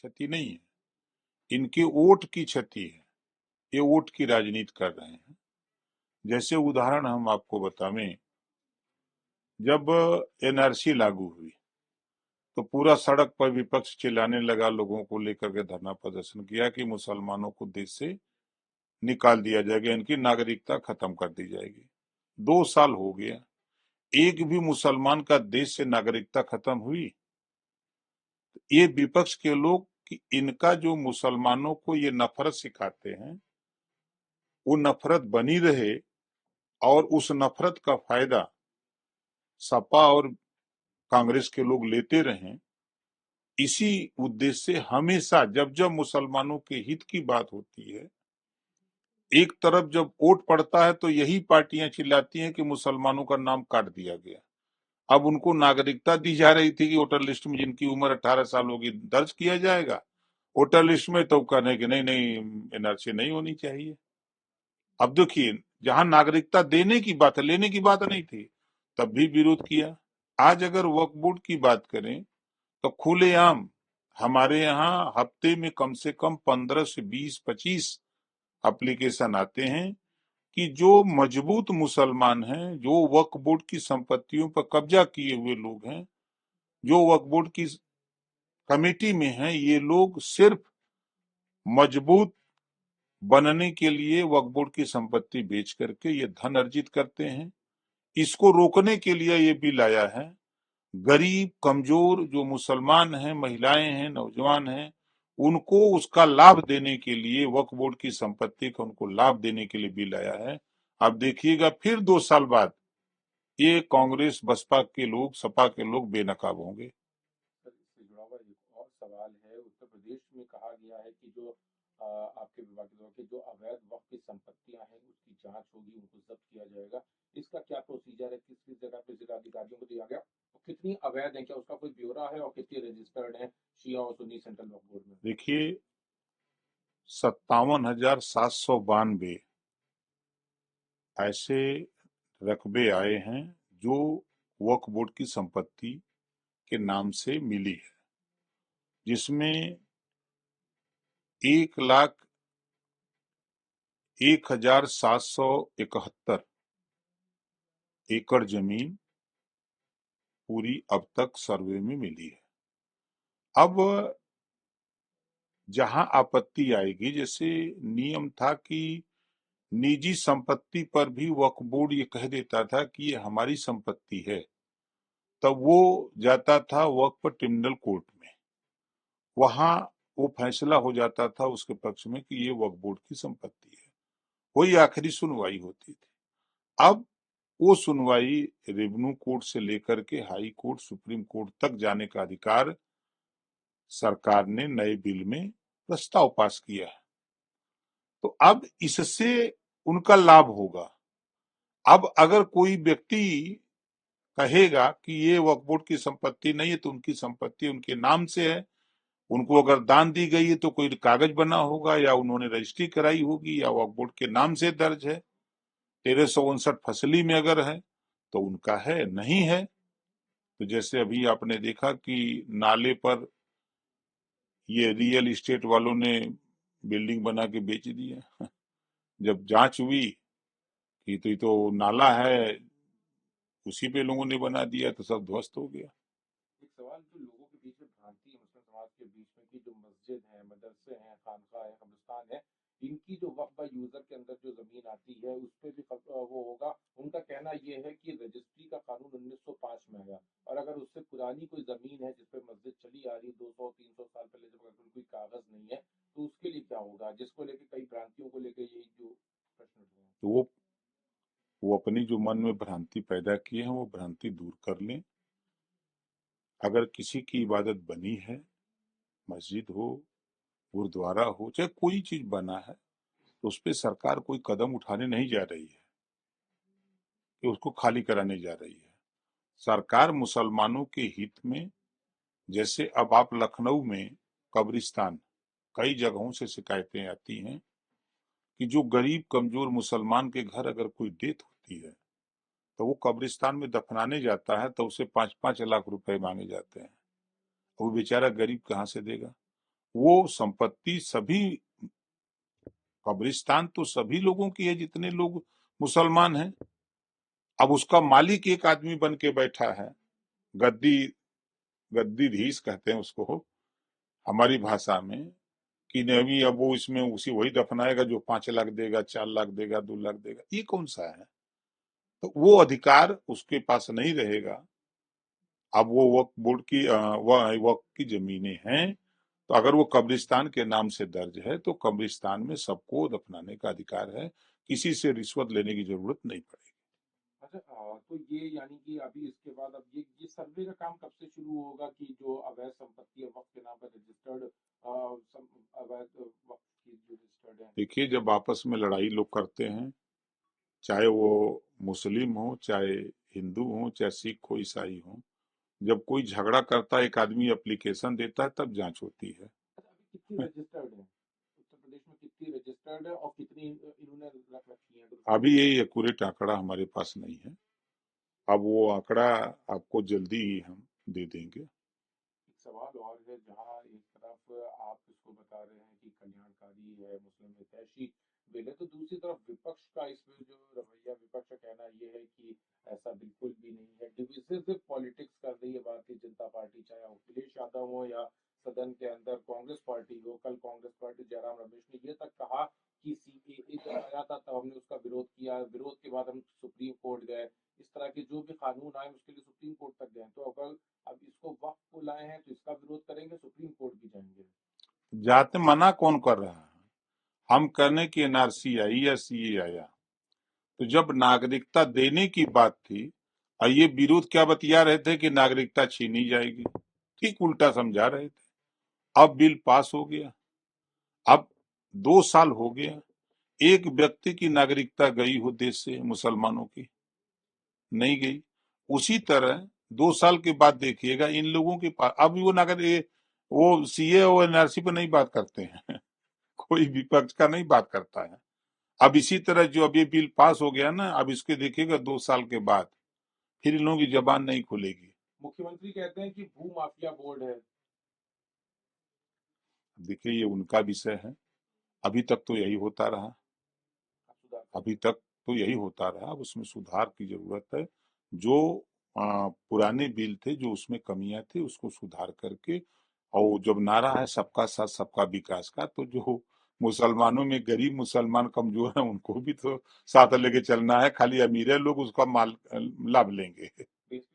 क्षति नहीं है, इनके वोट की क्षति है। ये वोट की राजनीति कर रहे हैं। जैसे उदाहरण हम आपको बतावें, जब एनआरसी लागू हुई तो पूरा सड़क पर विपक्ष चिल्लाने लगा, लोगों को लेकर के धरना प्रदर्शन किया कि मुसलमानों को देश से निकाल दिया जाएगा, इनकी नागरिकता खत्म कर दी जाएगी। 2 साल हो गया, एक भी मुसलमान का देश से नागरिकता खत्म हुई? ये विपक्ष के लोग कि इनका जो मुसलमानों को ये नफरत सिखाते हैं, वो नफरत बनी रहे और उस नफरत का फायदा सपा और कांग्रेस के लोग लेते रहें। इसी उद्देश्य से हमेशा जब जब मुसलमानों के हित की बात होती है, एक तरफ जब वोट पड़ता है तो यही पार्टियां चिल्लाती हैं कि मुसलमानों का नाम काट दिया गया। अब उनको नागरिकता दी जा रही थी कि वोटर लिस्ट में जिनकी उम्र 18 साल होगी दर्ज किया जाएगा वोटर लिस्ट में, तो कहने कि नहीं नहीं, एनआरसी नहीं होनी चाहिए। अब देखिए, जहां नागरिकता देने की बात है, लेने की बात नहीं थी, तब भी विरोध किया। आज अगर वक्फ बोर्ड की बात करें तो खुलेआम हमारे यहाँ हफ्ते में कम से कम 15 से 20-25 एप्लीकेशन आते हैं कि जो मजबूत मुसलमान हैं, जो वक्फ बोर्ड की संपत्तियों पर कब्जा किए हुए लोग हैं, जो वक्फ बोर्ड की कमेटी में हैं, ये लोग सिर्फ मजबूत बनने के लिए वक्फ बोर्ड की संपत्ति बेच करके ये धन अर्जित करते हैं। इसको रोकने के लिए ये बिल आया है। गरीब कमजोर जो मुसलमान हैं, महिलाएं हैं, नौजवान हैं, उनको उसका लाभ देने के लिए, वक्फ बोर्ड की संपत्ति का उनको लाभ देने के लिए बिल आया है। आप देखिएगा फिर 2 साल बाद ये कांग्रेस बसपा के लोग, सपा के लोग बेनकाब होंगे। सर, इससे जुड़ा हुआ एक और सवाल है। उत्तर प्रदेश में कहा गया है कि जो आपके विभाग के द्वारा कि जो अवैध वक्फ की संपत्तियां हैं उसकी जांच होगी, उनको जब्त किया जाएगा। इसका क्या प्रोसीजर है, किस किस जगह पे जिलाधिकारियों को दिया गया, और कितनी अवैध है, क्या उसका कोई ब्यौरा है, और कितनी रजिस्टर्ड है शिया और सुन्नी सेंट्रल वक्फ बोर्ड में? देखिए, 57,792 ऐसे रकबे आए हैं जो वक्फ बोर्ड की संपत्ति के नाम से मिली है, जिसमें 1,01,771 एकड़ जमीन पूरी अब तक सर्वे में मिली है। अब जहां आपत्ति आएगी, जैसे नियम था कि निजी संपत्ति पर भी वक्फ बोर्ड ये कह देता था कि ये हमारी संपत्ति है, तब वो जाता था वक्फ ट्रिब्यूनल कोर्ट में, वहां वो फैसला हो जाता था उसके पक्ष में कि ये वक्फ बोर्ड की संपत्ति है, वही आखिरी सुनवाई होती थी। अब वो सुनवाई रेवेन्यू कोर्ट से लेकर के हाई कोर्ट, सुप्रीम कोर्ट तक जाने का अधिकार सरकार ने नए बिल में प्रस्ताव पास किया है। तो अब इससे उनका लाभ होगा। अब अगर कोई व्यक्ति कहेगा कि ये वक्फ बोर्ड की संपत्ति नहीं है, तो उनकी संपत्ति उनके नाम से है, उनको अगर दान दी गई है तो कोई कागज बना होगा, या उन्होंने रजिस्ट्री कराई होगी, या वक्फ बोर्ड के नाम से दर्ज है। 1359 फसली में अगर है तो उनका है, नहीं है तो जैसे अभी आपने देखा कि नाले पर ये रियल इस्टेट वालों ने बिल्डिंग बना के बेच दिया। जब जांच हुई कि तो ये तो नाला है, उसी पे लोगों ने बना दिया, तो सब ध्वस्त हो गया। एक सवाल जो लोगों के बीच में भ्रांति है, मुस्लिम समाज के बीच में, कि जो मस्जिद है, मदरसे हैं, खानका है, कब्रिस्तान है, इनकी जो वक्फ बाय यूजर के अंदर जो जमीन आती है उस पे भी वो होगा। उनका कहना ये है कि रजिस्ट्री का कानून 1905 में आया, और अगर उससे पुरानी कोई जमीन है जिसपे मस्जिद चली आ रही 200-300 साल पहले, जब अगर कोई कागज नहीं है, तो उसके लिए क्या होगा? जिसको लेके कई भ्रांतियों को लेके यही जो प्रश्न उठ रहे हैं। तो वो अपनी जो मन में भ्रांति पैदा किए हैं वो भ्रांति दूर कर लें। अगर किसी की इबादत बनी है, मस्जिद हो, गुरुद्वारा हो, चाहे कोई चीज बना है, तो उस पर सरकार कोई कदम उठाने नहीं जा रही है कि उसको खाली कराने जा रही है। सरकार मुसलमानों के हित में, जैसे अब आप लखनऊ में कब्रिस्तान, कई जगहों से शिकायतें आती हैं कि जो गरीब कमजोर मुसलमान के घर अगर कोई डेथ होती है तो वो कब्रिस्तान में दफनाने जाता है तो उसे 5-5 लाख रुपए मांगे जाते हैं। वो बेचारा गरीब कहाँ से देगा? वो संपत्ति सभी, कब्रिस्तान तो सभी लोगों की है जितने लोग मुसलमान हैं। अब उसका मालिक एक आदमी बन के बैठा है, गद्दी, गद्दीधीश कहते हैं उसको हमारी भाषा में, कि नहीं अब वो इसमें उसी वही दफनाएगा जो 5 लाख देगा, 4 लाख देगा, 2 लाख देगा। ये कौन सा है? तो वो अधिकार उसके पास नहीं रहेगा। अब वो वक्फ बोर्ड की वक्फ की जमीनें हैं, तो अगर वो कब्रिस्तान के नाम से दर्ज है तो कब्रिस्तान में सबको दफनाने का अधिकार है, किसी से रिश्वत लेने की जरूरत नहीं पड़ेगी। अच्छा, तो ये यानी कि अभी इसके बाद अब ये सर्वे का काम कब से शुरू होगा कि जो अवैध संपत्ति है वक्त के नाम पर रजिस्टर्ड अवैध वक्त की जो रजिस्टर्ड है। देखिए, जब आपस में लड़ाई लोग करते हैं, चाहे वो मुस्लिम हो, चाहे हिंदू हो, चाहे सिख हो, ईसाई हो, जब कोई झगड़ा करता है, एक आदमी एप्लीकेशन देता है, तब जांच होती है। अच्छा, अभी कितनी रजिस्टर्ड है उत्तर प्रदेश में, कितनी रजिस्टर्ड है और कितनी इन्होंने रख रखी है अभी दुरुस्ती। ये एक्यूरेट आंकड़ा हमारे पास नहीं है। अब वो आंकड़ा आपको जल्दी ही हम दे देंगे। एक सवाल और है, जहाँ एक तरफ आप इसको बता रहे हैं कि कल्याणकारी है, मुस्लिम हितैषी बिल है, तो दूसरी तरफ विपक्ष का इसमें जो रवैया, विपक्ष का कहना ये है कि ऐसा बिल्कुल भी नहीं है, डिविजिव पॉलिटिक्स कर रही है भारतीय जनता पार्टी, चाहे अखिलेश यादव हो या सदन के अंदर कांग्रेस पार्टी हो। कल कांग्रेस पार्टी जयराम रमेश ने ये तक कहा कि सीएए जब आया था तब हमने उसका विरोध किया, विरोध के बाद हम सुप्रीम कोर्ट गए, इस तरह के जो भी कानून आए उसके लिए सुप्रीम कोर्ट तक गए। तो अगर अब इसको वक्फ को लाए हैं तो इसका विरोध करेंगे, सुप्रीम कोर्ट भी जाएंगे। जाते मना कौन कर रहा है? हम कहने की एनआरसी आई या सीए आया, तो जब नागरिकता देने की बात थी, और ये विरोध क्या बतिया रहे थे कि नागरिकता छीनी जाएगी, ठीक उल्टा समझा रहे थे। अब बिल पास हो गया, अब 2 साल हो गया, एक व्यक्ति की नागरिकता गई हो देश से, मुसलमानों की नहीं गई। उसी तरह 2 साल के बाद देखिएगा इन लोगों के पास अब वो नागरिक, वो सीए और एनआरसी पर नहीं बात करते हैं कोई विपक्ष का नहीं बात करता है। अब इसी तरह जो अब ये बिल पास हो गया ना, अब इसके देखिएगा 2 साल के बाद फिर इन लोगों की जबान नहीं खुलेगी। मुख्यमंत्री कहते हैं कि भू माफिया बोर्ड है। देखिए, ये उनका विषय है, अभी तक तो यही होता रहा, आप सुधार अभी करेंगे। तक तो यही होता रहा। अब उसमें सुधार की जरूरत है। जो पुराने बिल थे, जो उसमें कमियां थी, उसको सुधार करके, और जब नारा है सबका साथ सबका विकास का, तो जो मुसलमानों में गरीब मुसलमान कमजोर है उनको भी तो साथ लेके चलना है, खाली अमीर लोग उसका माल लाभ लेंगे।